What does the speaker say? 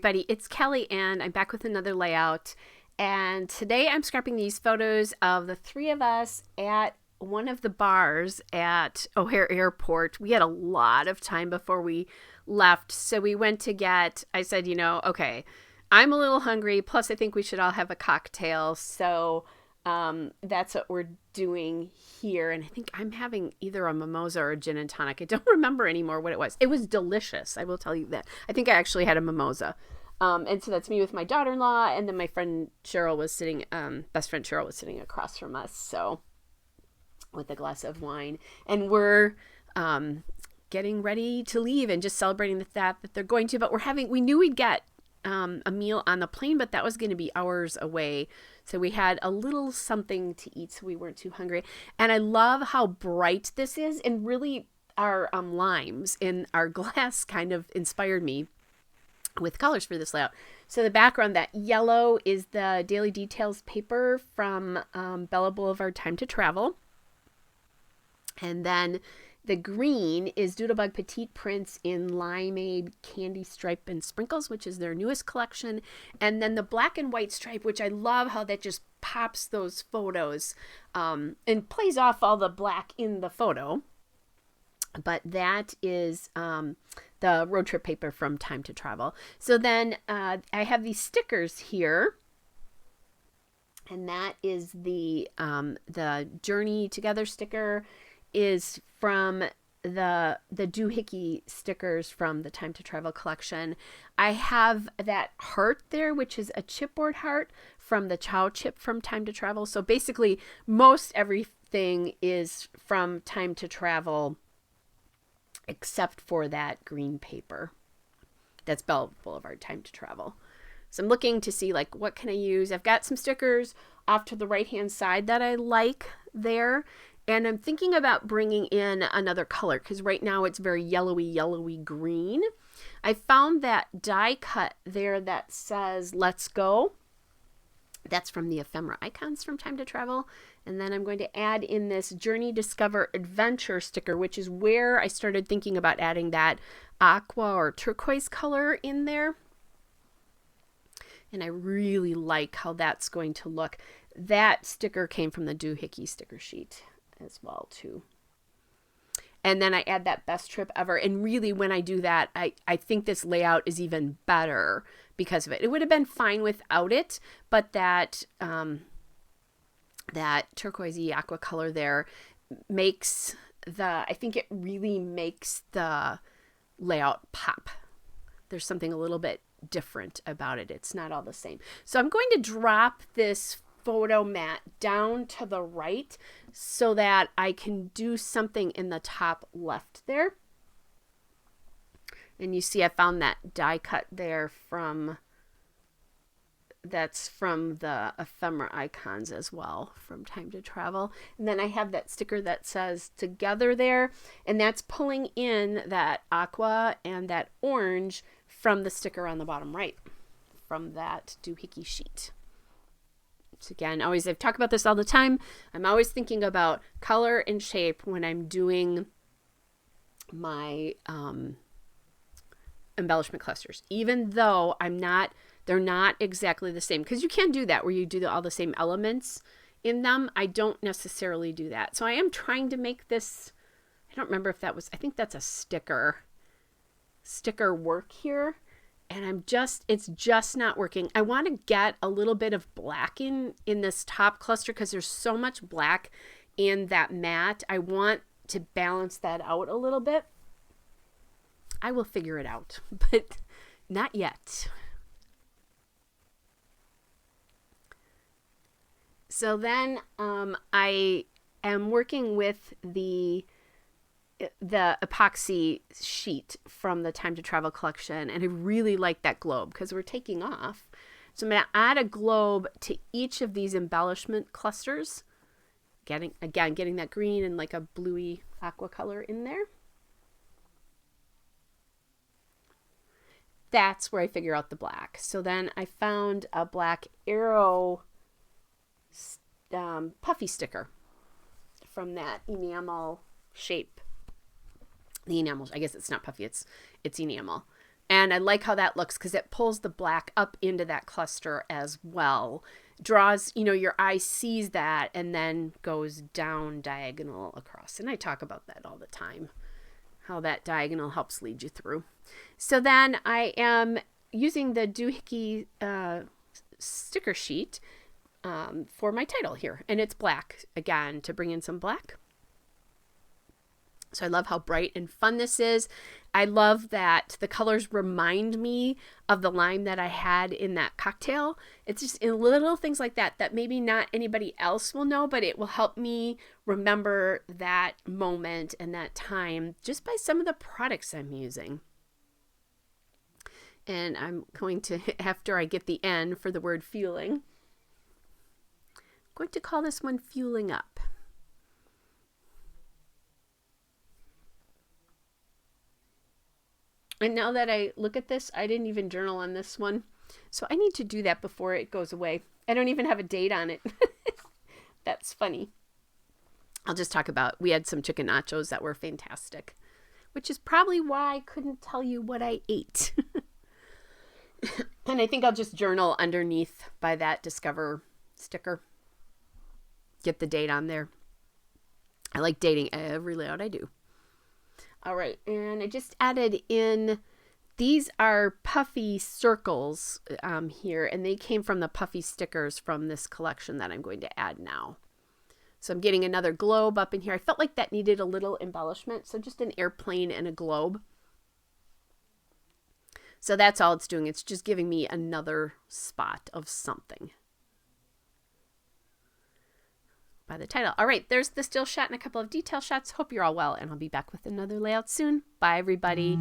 everybody, it's Kelly and I'm back with another layout, and today I'm scrapping these photos of the three of us at one of the bars at O'Hare Airport. We had a lot of time before we left, so we went to get, I said, okay, I'm a little hungry, plus I think we should all have a cocktail, so that's what we're doing here. And I think I'm having either a mimosa or a gin and tonic. I don't remember anymore what it was. It was delicious, I will tell you that. I think I actually had a mimosa. And so that's me with my daughter-in-law, and then my friend Cheryl was sitting, best friend Cheryl was sitting across from us, so with a glass of wine. And we're getting ready to leave and just celebrating the fact that they're going to, but we knew we'd get a meal on the plane, but that was going to be hours away. So we had a little something to eat so we weren't too hungry. And I love how bright this is, and really our limes in our glass kind of inspired me with colors for this layout. So the background, that yellow is the Daily Details paper from Bella Boulevard Time to Travel. And then the green is Doodlebug Petite Prints in Limeade Candy Stripe and Sprinkles, which is their newest collection. And then the black and white stripe, which I love how that just pops those photos and plays off all the black in the photo. But that is the road trip paper from Time to Travel. So then I have these stickers here. And that is the Journey Together sticker is from the doohickey stickers from the Time to Travel collection. I have that heart there, which is a chipboard heart from the Chow Chip from Time to Travel. So basically, most everything is from Time to Travel except for that green paper. That's Bella Boulevard Time to Travel. So I'm looking to see, like, what can I use? I've got some stickers off to the right-hand side that I like there. And I'm thinking about bringing in another color because right now it's very yellowy green. I found that die cut there that says "Let's Go." That's from the ephemera icons from Time to Travel. And then I'm going to add in this Journey Discover Adventure sticker, which is where I started thinking about adding that aqua or turquoise color in there. And I really like how that's going to look. That sticker came from the doohickey sticker sheet as well too. And then I add that best trip ever. And really, when I do that, I think this layout is even better because of it. It would have been fine without it, but that turquoisey aqua color there makes I think it really makes the layout pop. There's something a little bit different about it. It's not all the same. So I'm going to drop this photo mat down to the right so that I can do something in the top left there. And you see I found that die cut there that's from the ephemera icons as well from Time to Travel. And then I have that sticker that says Together there, and that's pulling in that aqua and that orange from the sticker on the bottom right from that doohickey sheet. So again, I've talked about this all the time. I'm always thinking about color and shape when I'm doing my embellishment clusters, even though they're not exactly the same, because you can do that where you do all the same elements in them. I don't necessarily do that. So I am trying to make this, I don't remember if I think that's a sticker work here. And it's just not working. I want to get a little bit of black in this top cluster because there's so much black in that mat. I want to balance that out a little bit. I will figure it out, but not yet. So then I am working with the epoxy sheet from the Time to Travel collection, and I really like that globe because we're taking off. So I'm going to add a globe to each of these embellishment clusters, getting that green and like a bluey aqua color in there. That's where I figure out the black. So then I found a black arrow puffy sticker from that enamel shape. The enamel, I guess it's not puffy, it's enamel. And I like how that looks because it pulls the black up into that cluster as well. Draws, your eye sees that and then goes down diagonal across. And I talk about that all the time, how that diagonal helps lead you through. So then I am using the doohickey sticker sheet for my title here. And it's black, again, to bring in some black. So I love how bright and fun this is. I love that the colors remind me of the lime that I had in that cocktail. It's just in little things like that that maybe not anybody else will know, but it will help me remember that moment and that time just by some of the products I'm using. And I'm going to, after I get the N for the word fueling, I'm going to call this one Fueling Up. And now that I look at this, I didn't even journal on this one. So I need to do that before it goes away. I don't even have a date on it. That's funny. I'll just talk about, we had some chicken nachos that were fantastic, which is probably why I couldn't tell you what I ate. And I think I'll just journal underneath by that Discover sticker. Get the date on there. I like dating every layout I do. All right, and I just added in, these are puffy circles here, and they came from the puffy stickers from this collection that I'm going to add now. So I'm getting another globe up in here. I felt like that needed a little embellishment, so just an airplane and a globe. So that's all it's doing. It's just giving me another spot of something by the title. All right, there's the still shot and a couple of detail shots. Hope you're all well, and I'll be back with another layout soon. Bye, everybody.